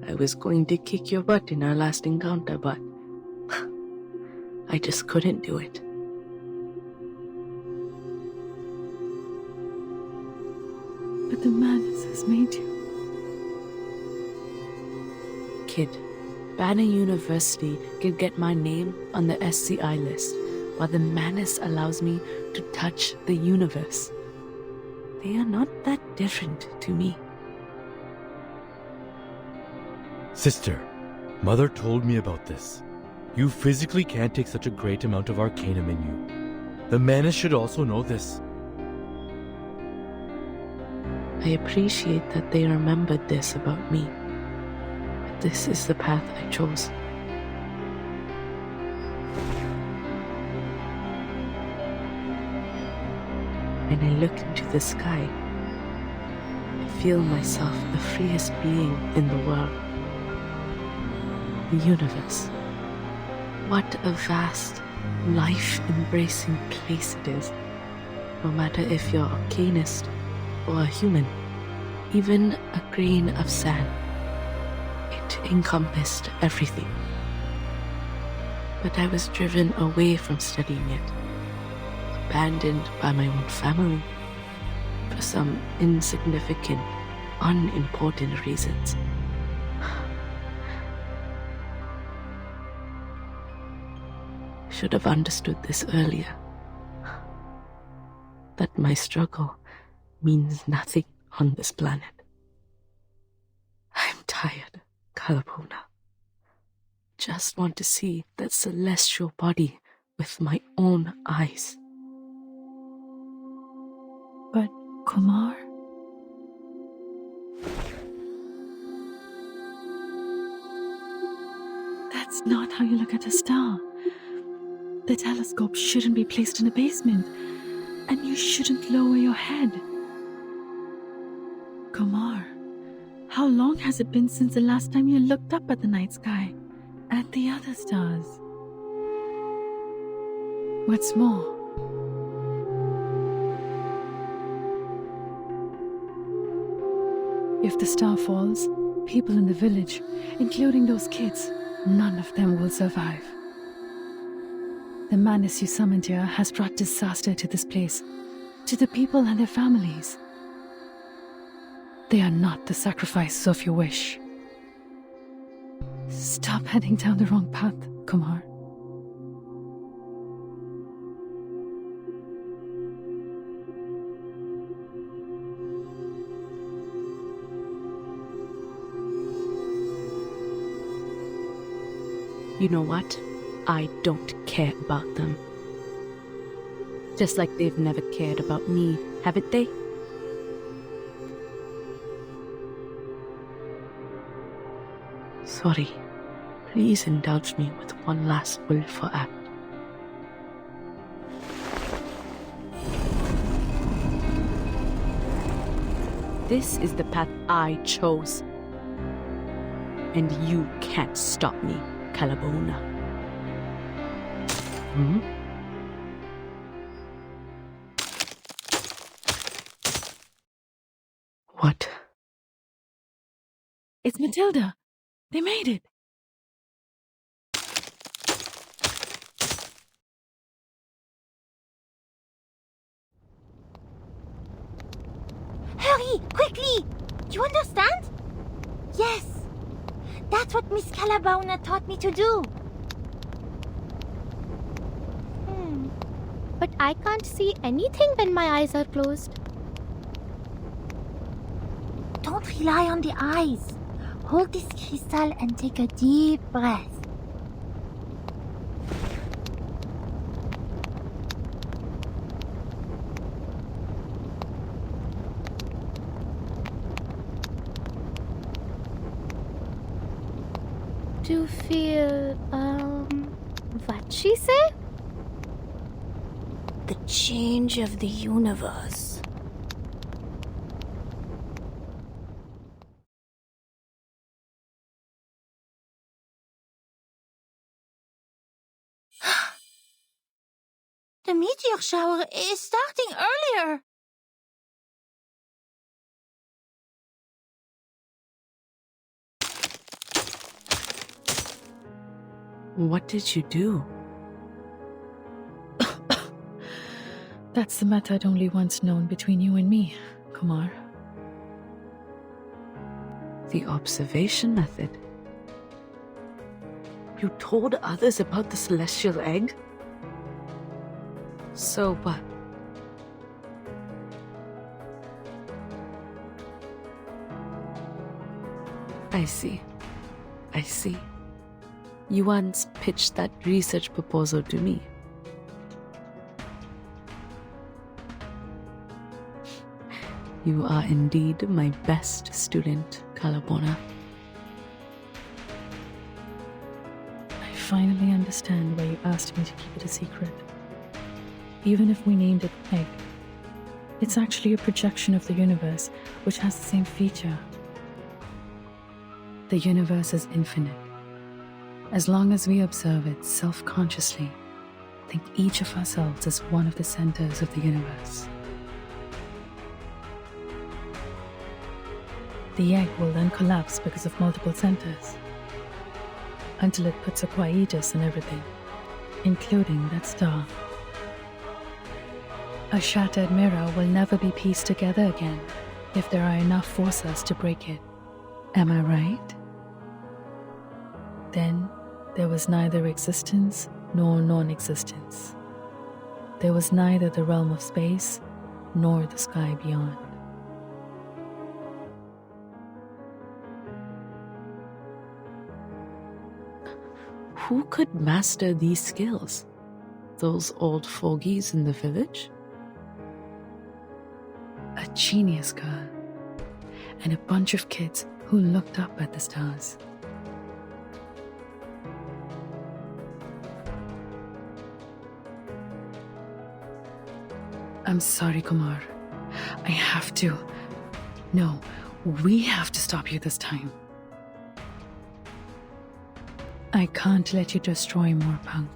I was going to kick your butt in our last encounter, but I just couldn't do it. But the madness has made you. Kid, Banner University could get my name on the SCI list, while the madness allows me to touch the universe. They are not that different to me. Sister, Mother told me about this. You physically can't take such a great amount of arcanum in you. The Manus should also know this. I appreciate that they remembered this about me. But this is the path I chose. When I look into the sky, I feel myself the freest being in the world. The universe. What a vast, life-embracing place it is. No matter if you're a arcanist or a human, even a grain of sand. It encompassed everything. But I was driven away from studying it. Abandoned by my own family for some insignificant, unimportant reasons. Should have understood this earlier. That my struggle means nothing on this planet. I'm tired, Kalabona. Just want to see that celestial body with my own eyes. But, Kumar? That's not how you look at a star. The telescope shouldn't be placed in a basement, and you shouldn't lower your head. Kumar, how long has it been since the last time you looked up at the night sky, at the other stars? What's more, if the star falls, people in the village, including those kids, none of them will survive. The madness you summoned here has brought disaster to this place, to the people and their families. They are not the sacrifices of your wish. Stop heading down the wrong path, Kumar. You know what? I don't care about them. Just like they've never cared about me, haven't they? Sorry. Please indulge me with one last willful act. This is the path I chose. And you can't stop me, Kalabona. What? It's Matilda. They made it. Hurry! Quickly! Do you understand? Yes. That's what Miss Calabauna taught me to do. But I can't see anything when my eyes are closed. Don't rely on the eyes. Hold this crystal and take a deep breath. To feel, what she say? The change of the universe. The meteor shower is starting earlier. What did you do? That's the method only once known between you and me, Kumar. The observation method. You told others about the celestial egg? So what? I see. You once pitched that research proposal to me. You are indeed my best student, Calabona. I finally understand why you asked me to keep it a secret. Even if we named it Egg, it's actually a projection of the universe, which has the same feature. The universe is infinite. As long as we observe it self-consciously, think each of ourselves as one of the centers of the universe. The egg will then collapse because of multiple centers, until it puts a quietus on everything, including that star. A shattered mirror will never be pieced together again if there are enough forces to break it. Am I right? Then there was neither existence nor non-existence. There was neither the realm of space nor the sky beyond. Who could master these skills? Those old fogies in the village? A genius girl, and a bunch of kids who looked up at the stars. I'm sorry, Kumar. I have to. No, we have to stop you this time. I can't let you destroy more punk.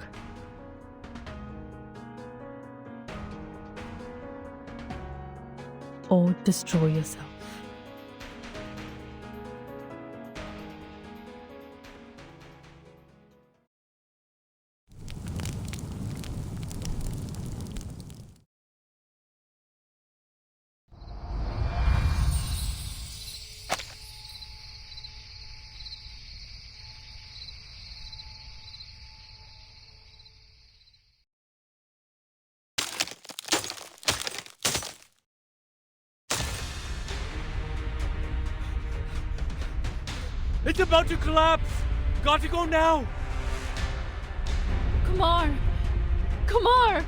Or destroy yourself. It's about to collapse! Got to go now! Kumar! Kumar!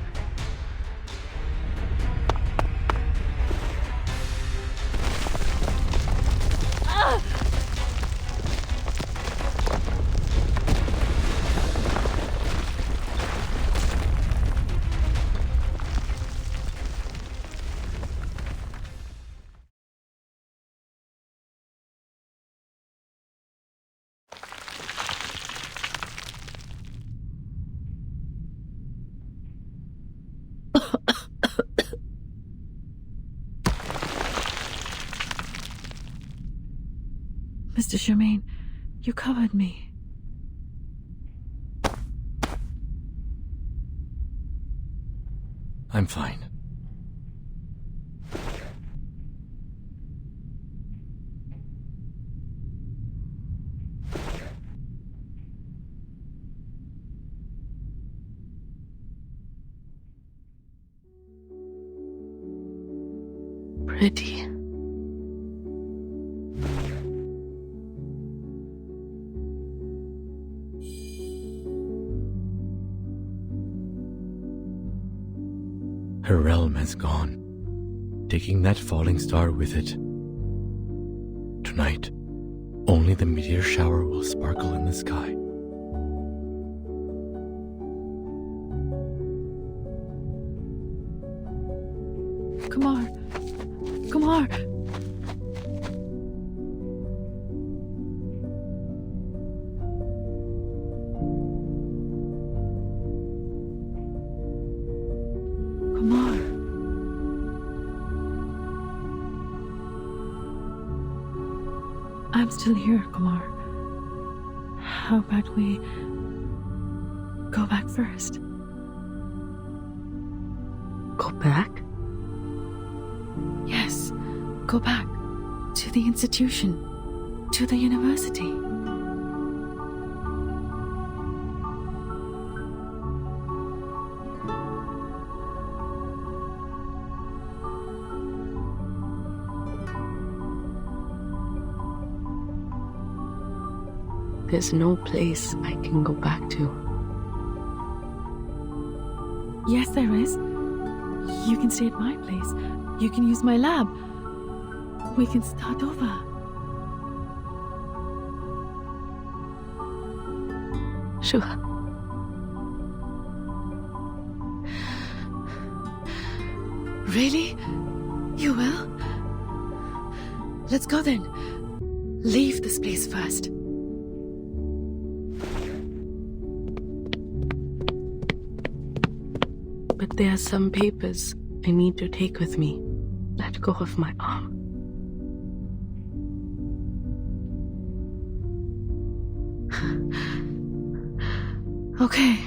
Mr. Germain, you covered me. I'm fine. Pity. Her realm has gone, taking that falling star with it. Tonight, only the meteor shower will sparkle in the sky. Kumar! Kumar! Kumar! I'm still here, Kumar. How about we go back first? Go back? Yes, go back to the institution, to the university. There's no place I can go back to. Yes, there is. You can stay at my place. You can use my lab. We can start over. Sure. Really? You will? Let's go then. Leave this place first. But there are some papers I need to take with me. Let go of my arm. Okay.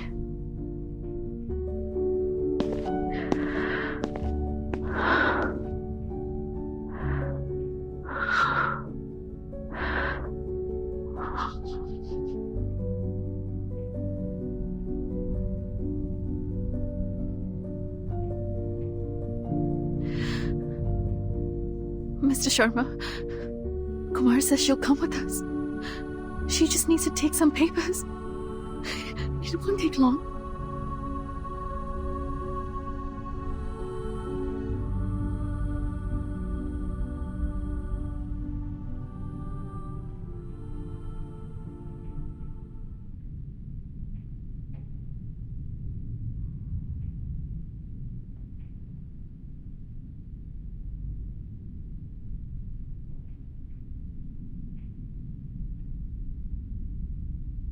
Mr. Sharma, Kumar says she'll come with us. She just needs to take some papers. It won't take long.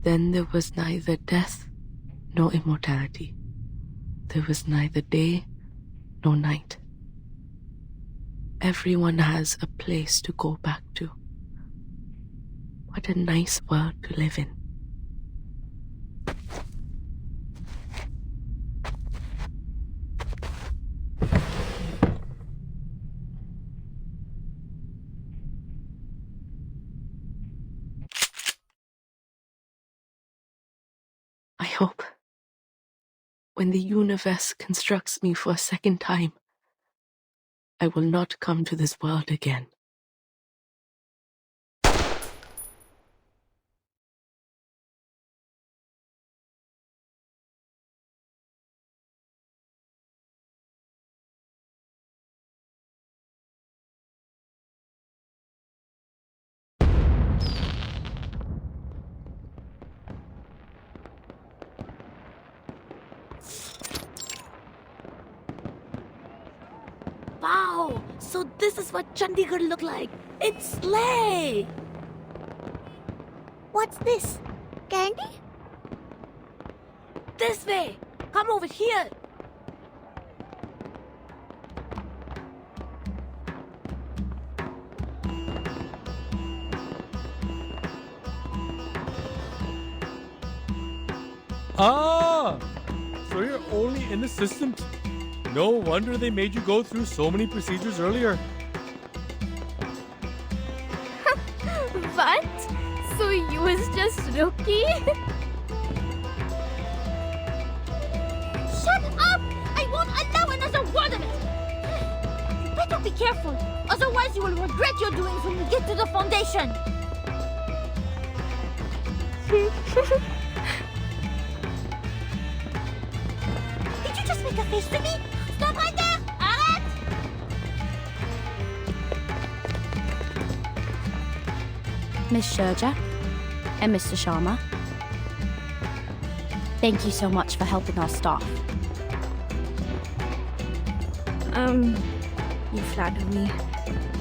Then there was neither death nor immortality. There was neither day nor night. Everyone has a place to go back to. What a nice world to live in. I hope when the universe constructs me for a second time, I will not come to this world again. Wow! So this is what Chandigarh looked like. It's slay! What's this? Candy? This way! Come over here! Ah! So you're only in the system. No wonder they made you go through so many procedures earlier. What? So you was just rookie? Shut up! I won't allow another word of it! You better be careful. Otherwise, you will regret your doings when you get to the foundation. Did you just make a face to me? Stop right there! Arrête! Miss Sherja and Mr. Sharma, thank you so much for helping our staff. You flatter me.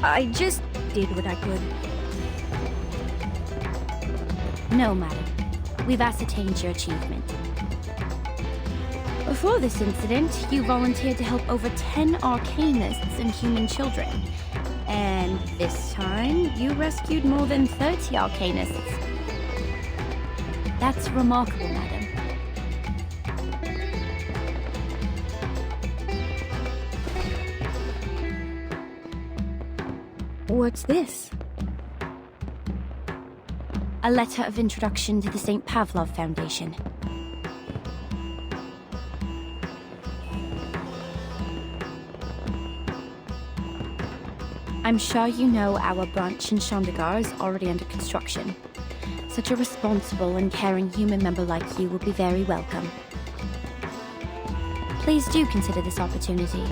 I just did what I could. No, madam. We've ascertained your achievement. Before this incident, you volunteered to help over 10 arcanists and human children. And this time, you rescued more than 30 arcanists. That's remarkable, madam. What's this? A letter of introduction to the St. Pavlov Foundation. I'm sure you know our branch in Chandigarh is already under construction. Such a responsible and caring human member like you will be very welcome. Please do consider this opportunity.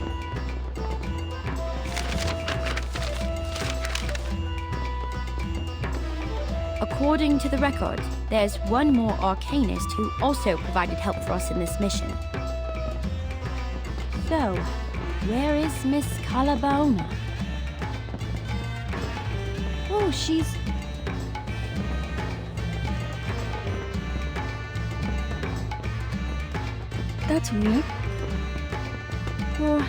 According to the record, there's one more arcanist who also provided help for us in this mission. So, where is Miss Calabaona? Oh, she's... That's weird. Oh.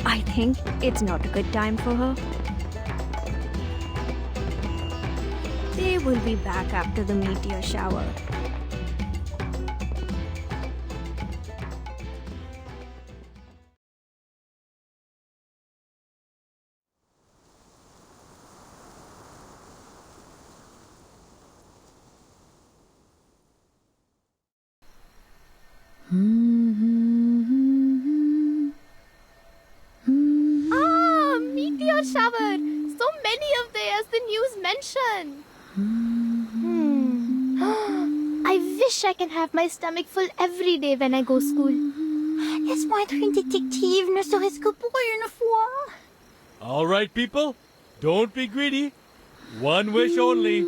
I think it's not a good time for her. They will be back after the meteor shower. Meteor shower! So many of they as the news mentioned. I wish I can have my stomach full every day when I go school. Laisse-moi être une détective, ne serait-ce que pour une fois. All right, people, don't be greedy. One wish only.